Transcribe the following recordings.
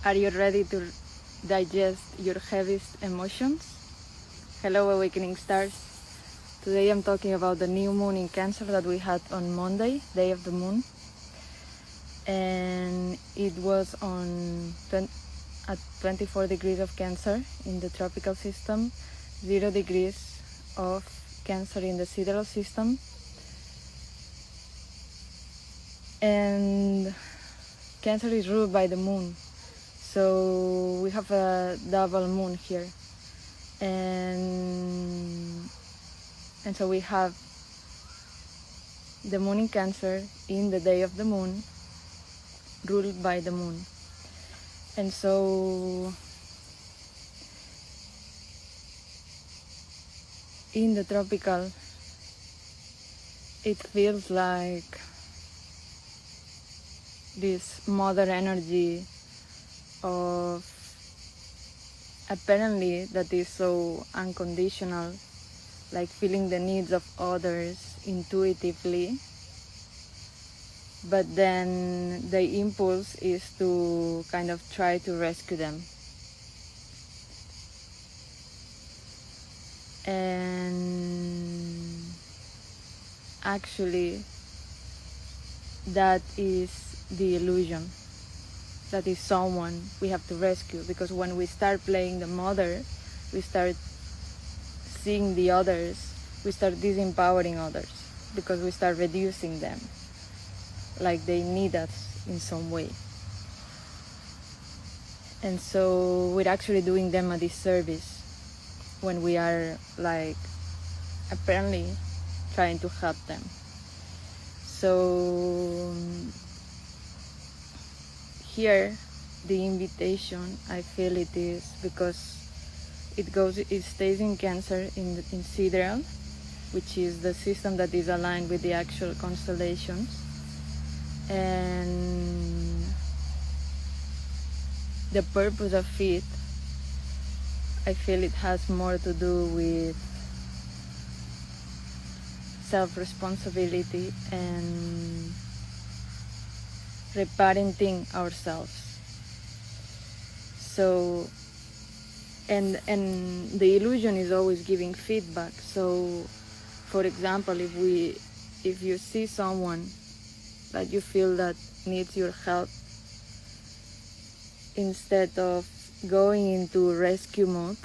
Are you ready to digest your heaviest emotions? Hello, Awakening Stars. Today I'm talking about the new moon in Cancer that we had on Monday, day of the moon. And it was at 24 degrees of Cancer in the tropical system, 0 degrees of Cancer in the sidereal system. And Cancer is ruled by the moon. So we have a double moon here. And so we have the moon in Cancer in the day of the moon, ruled by the moon. And so in the tropical, it feels like this mother energy of apparently that is so unconditional, like feeling the needs of others intuitively, but then the impulse is to kind of try to rescue them. And actually that is the illusion. That is someone we have to rescue, because when we start playing the mother, we start seeing the others, we start disempowering others, because we start reducing them like they need us in some way. And so we're actually doing them a disservice when we are like apparently trying to help them. So here the invitation, I feel it is because it stays in Cancer in sidereal, which is the system that is aligned with the actual constellations. And the purpose of it, I feel it has more to do with self-responsibility and reparenting ourselves. So, and the illusion is always giving feedback. So, for example, if you see someone that you feel that needs your help, instead of going into rescue mode,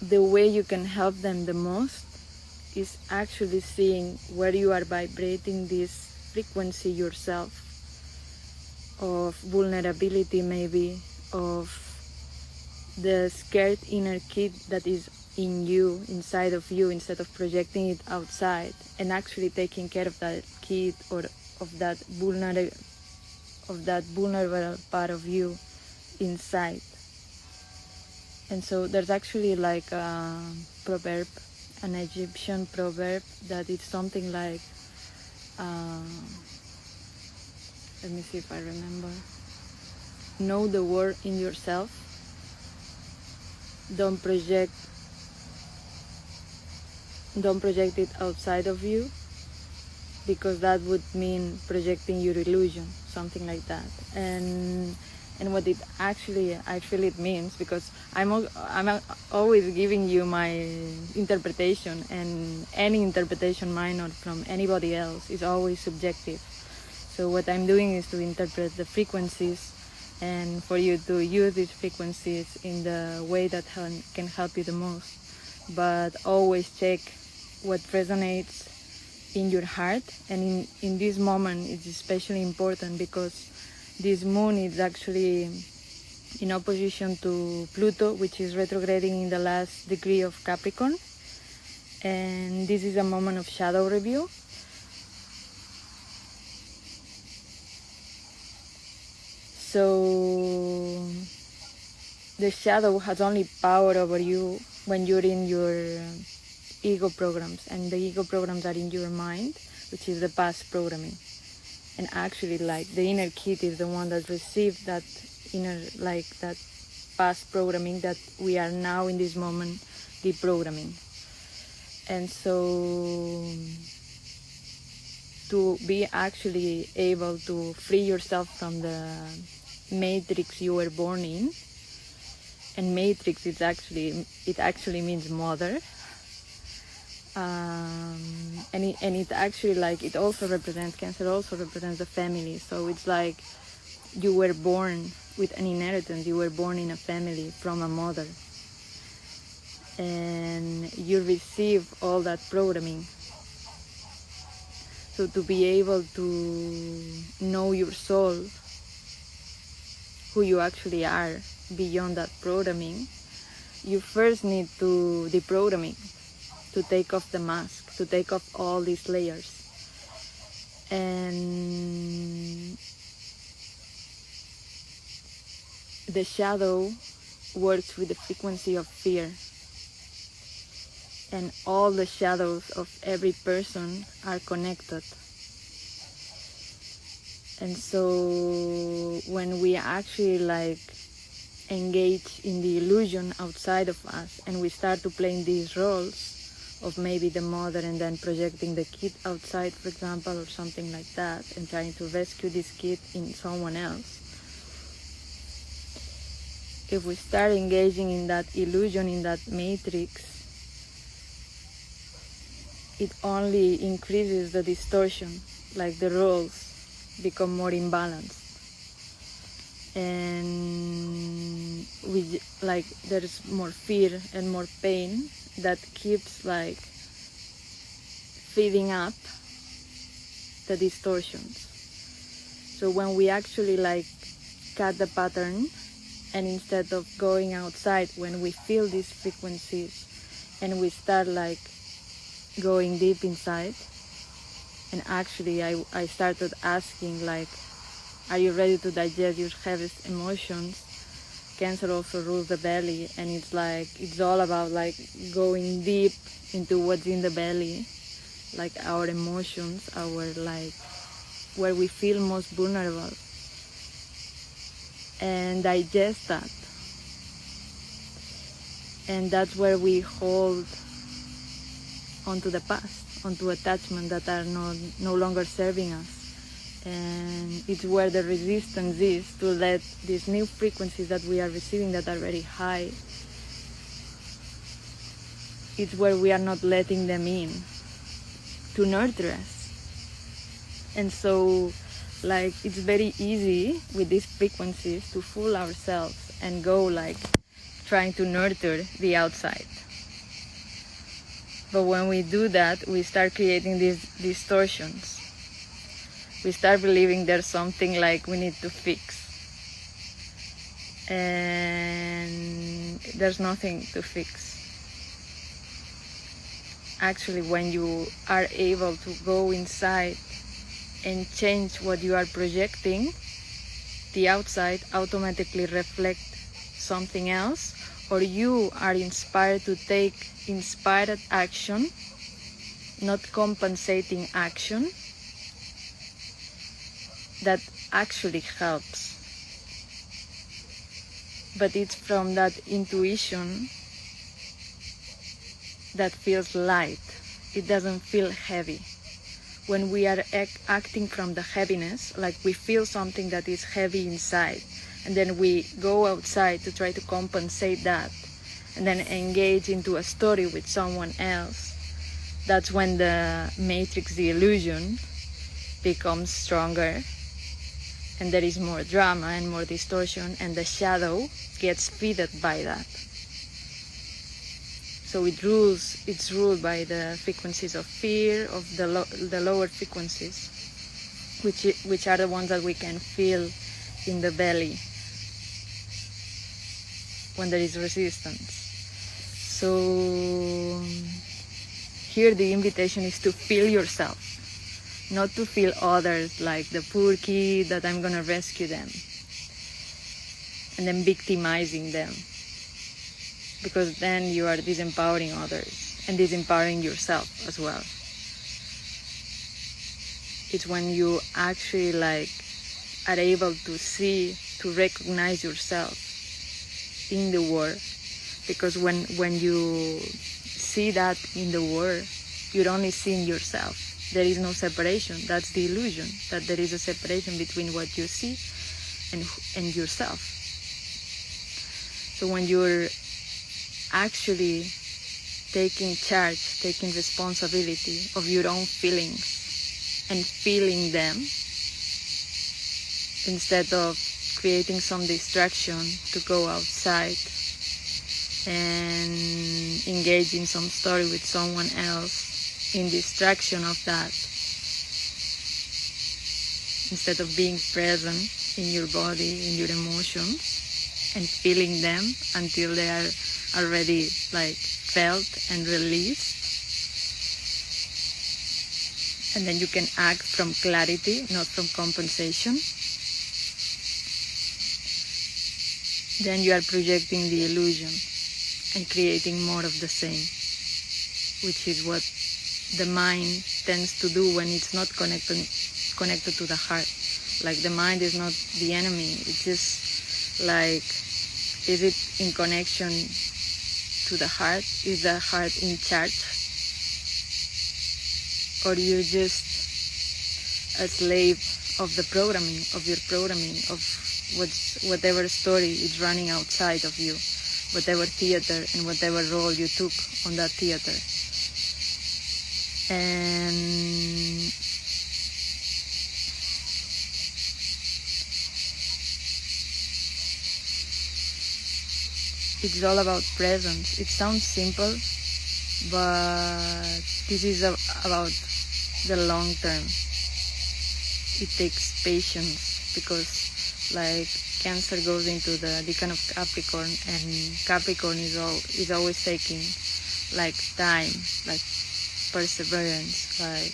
the way you can help them the most is actually seeing where you are vibrating this frequency yourself of vulnerability, maybe of the scared inner kid that is in you, inside of you, instead of projecting it outside, and actually taking care of that kid or of that vulnerable part of you inside. And so there's actually like a proverb, an Egyptian proverb, that it's something like, let me see if I remember. Know the word in yourself. Don't project it outside of you, because that would mean projecting your illusion, something like that. And what it actually, I feel it means, because I'm always giving you my interpretation, and any interpretation, mine or from anybody else, is always subjective. So what I'm doing is to interpret the frequencies, and for you to use these frequencies in the way that can help you the most. But always check what resonates in your heart, and in this moment it's especially important because this moon is actually in opposition to Pluto, which is retrograding in the last degree of Capricorn, and this is a moment of shadow review. So the shadow has only power over you when you're in your ego programs, and the ego programs are in your mind, which is the past programming. And actually, like, the inner kid is the one that received that that past programming that we are now in this moment deprogramming. And so to be actually able to free yourself from the matrix you were born in. And matrix, it actually means mother. And it actually, like, it also represents, Cancer also represents the family. So it's like you were born with an inheritance. You were born in a family from a mother, and you receive all that programming. So to be able to know your soul, who you actually are beyond that programming, you first need to deprogramming, to take off the mask, to take off all these layers. And the shadow works with the frequency of fear. And all the shadows of every person are connected. And so when we actually like engage in the illusion outside of us, and we start to play these roles of maybe the mother and then projecting the kid outside, for example, or something like that, and trying to rescue this kid in someone else, if we start engaging in that illusion, in that matrix, it only increases the distortion, like the roles become more imbalanced. And we, like, there's more fear and more pain that keeps like feeding up the distortions. So when we actually like cut the pattern, and instead of going outside, when we feel these frequencies and we start like going deep inside, and actually I started asking like, are you ready to digest your heaviest emotions? Cancer also rules the belly, and it's like, it's all about like going deep into what's in the belly, like our emotions, our like, where we feel most vulnerable, and digest that. And that's where we hold onto the past, onto attachments that are no longer serving us. And it's where the resistance is to let these new frequencies that we are receiving that are very high, it's where we are not letting them in to nurture us. And so like it's very easy with these frequencies to fool ourselves and go like trying to nurture the outside. But when we do that, we start creating these distortions. We start believing there's something like we need to fix. And there's nothing to fix. Actually, when you are able to go inside and change what you are projecting, the outside automatically reflects something else, or you are inspired to take inspired action, not compensating action, that actually helps. But it's from that intuition that feels light. It doesn't feel heavy. When we are acting from the heaviness, like we feel something that is heavy inside, and then we go outside to try to compensate that, and then engage into a story with someone else, that's when the matrix, the illusion, becomes stronger, and there is more drama and more distortion, and the shadow gets fed by that. So it's ruled by the frequencies of fear, of the lower frequencies, which are the ones that we can feel in the belly when there is resistance. So here the invitation is to feel yourself, not to feel others, like the poor kid that I'm gonna rescue them, and then victimizing them, because then you are disempowering others and disempowering yourself as well. It's when you actually like are able to see, to recognize yourself in the war, because when you see that in the war, you're only seeing yourself. there is no separation. That's the illusion, that there is a separation between what you see and yourself. So when you're actually taking charge, taking responsibility of your own feelings and feeling them, instead of creating some distraction to go outside and engage in some story with someone else in distraction of that, instead of being present in your body, in your emotions, and feeling them until they are already like felt and released. And then you can act from clarity, not from compensation. Then you are projecting the illusion and creating more of the same, which is what the mind tends to do when it's not connected to the heart. Like, the mind is not the enemy. It's just like, is it in connection to the heart? Is the heart in charge? Or you're just a slave of the programming, of your programming, of whatever story is running outside of you, whatever theater and whatever role you took on that theater. And it's all about presence. It sounds simple, but this is about the long term. It takes patience, because like Cancer goes into the decan of Capricorn, and Capricorn is always taking like time, like perseverance, like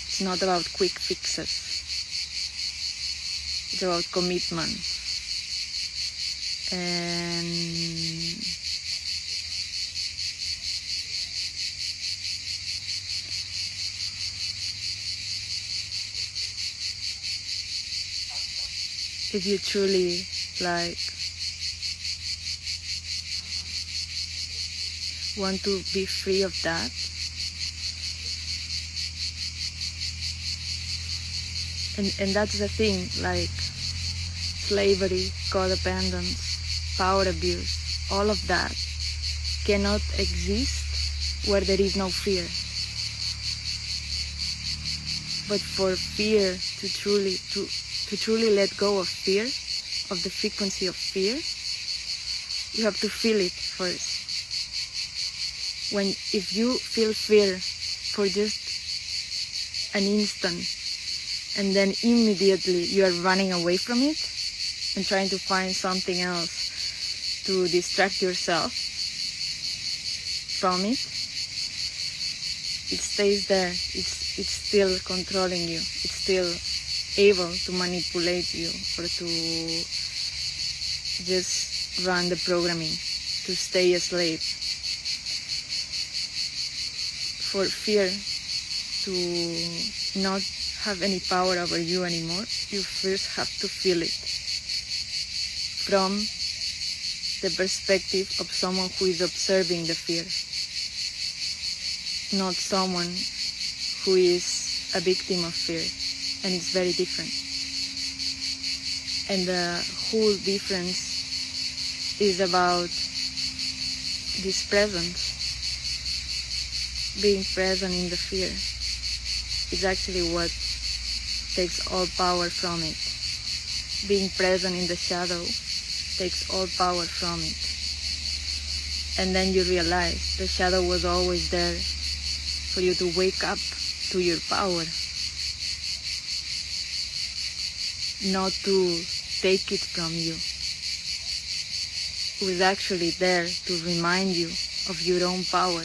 it's not about quick fixes. It's about commitment. And if you truly like want to be free of that, and that's the thing, like slavery, codependence, power abuse, all of that cannot exist where there is no fear. But for fear to truly let go of fear, of the frequency of fear, you have to feel it first. If you feel fear for just an instant, and then immediately you are running away from it and trying to find something else to distract yourself from it, it stays there. It's still controlling you. It's still able to manipulate you, or to just run the programming, to stay a slave. For fear to not have any power over you anymore, you first have to feel it from the perspective of someone who is observing the fear, not someone who is a victim of fear. And it's very different. And the whole difference is about this presence. Being present in the fear is actually what takes all power from it. Being present in the shadow takes all power from it. And then you realize the shadow was always there for you to wake up to your power, not to take it from you. It was actually there to remind you of your own power,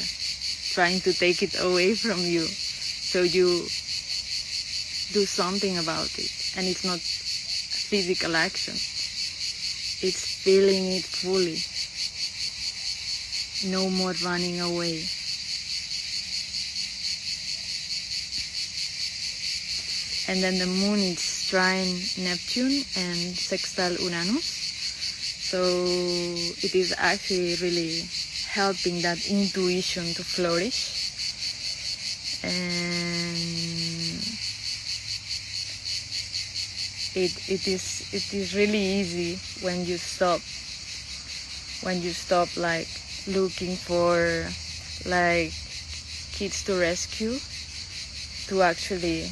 trying to take it away from you, so you do something about it. And it's not physical action, it's feeling it fully. No more running away. And then the moon is trine Neptune and sextile Uranus. So it is actually really helping that intuition to flourish. And it is really easy when you stop like looking for like kids to rescue, to actually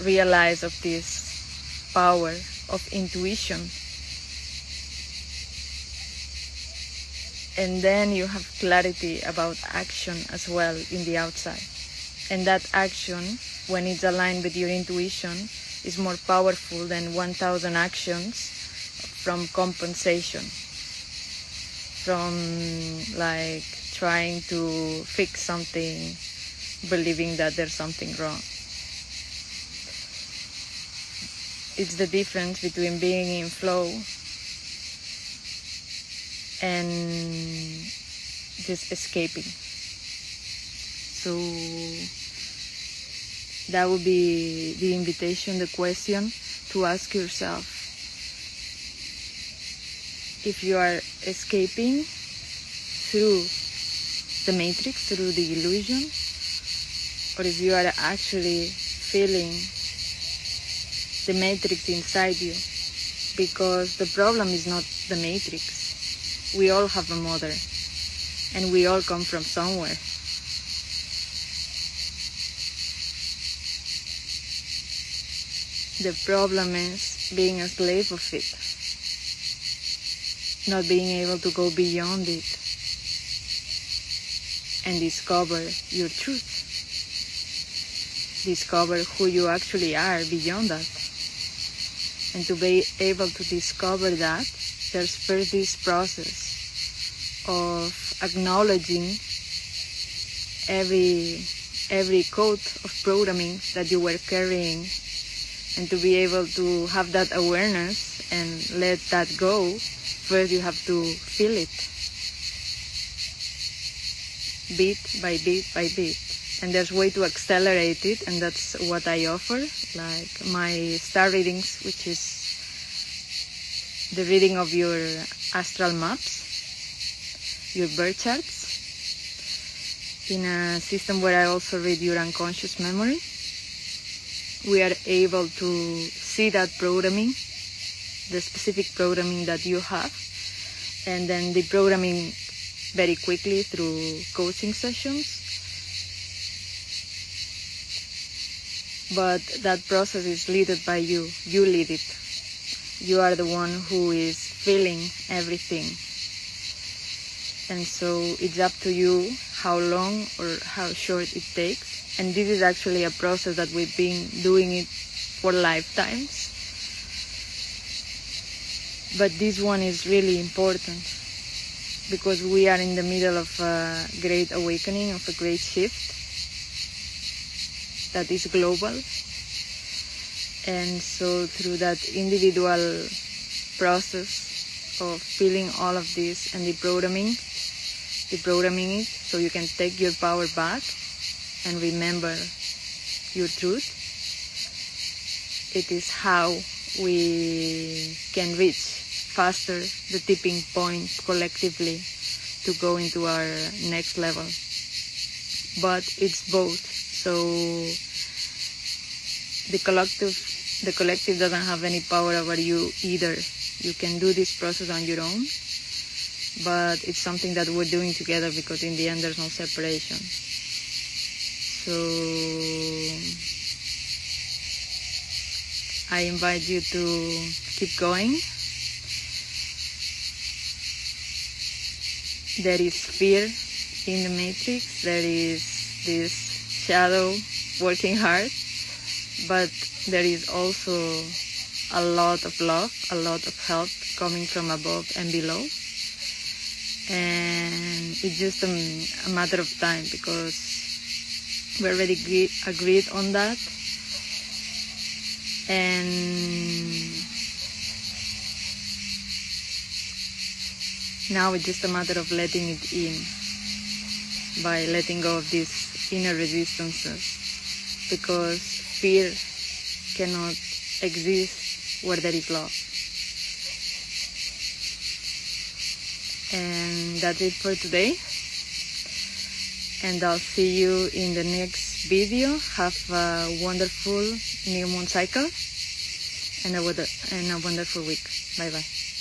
realize of this power of intuition. And then you have clarity about action as well in the outside. And that action, when it's aligned with your intuition, is more powerful than 1,000 actions from compensation, from like trying to fix something, believing that there's something wrong. It's the difference between being in flow and just escaping. So that would be the invitation, the question to ask yourself. If you are escaping through the matrix, through the illusion, or if you are actually feeling the matrix inside you, because the problem is not the matrix. We all have a mother, and we all come from somewhere. The problem is being a slave of it, not being able to go beyond it and discover your truth. Discover who you actually are beyond that. And to be able to discover that, there's first this process of acknowledging every code of programming that you were carrying, and to be able to have that awareness and let that go. First you have to feel it, bit by bit by bit. And there's a way to accelerate it, and that's what I offer, like my star readings, which is the reading of your astral maps, your birth charts, in a system where I also read your unconscious memory. We are able to see that programming, the specific programming that you have, and then deprogramming very quickly through coaching sessions. But that process is led by you. You lead it. You are the one who is feeling everything. And so it's up to you how long or how short it takes. And this is actually a process that we've been doing it for lifetimes. But this one is really important because we are in the middle of a great awakening, of a great shift that is global. And so through that individual process of feeling all of this and deprogramming it, so you can take your power back and remember your truth, it is how we can reach faster the tipping point collectively to go into our next level. But it's both. So the collective doesn't have any power over you either. You can do this process on your own, but it's something that we're doing together because in the end there's no separation. So I invite you to keep going. There is fear in the matrix. There is this shadow working hard, but there is also a lot of love, a lot of help coming from above and below. And it's just a matter of time because we already agreed on that. And now it's just a matter of letting it in by letting go of these inner resistances, because fear cannot exist where there is love. And that's it for today. And I'll see you in the next video. Have a wonderful new moon cycle and a wonderful week. Bye bye.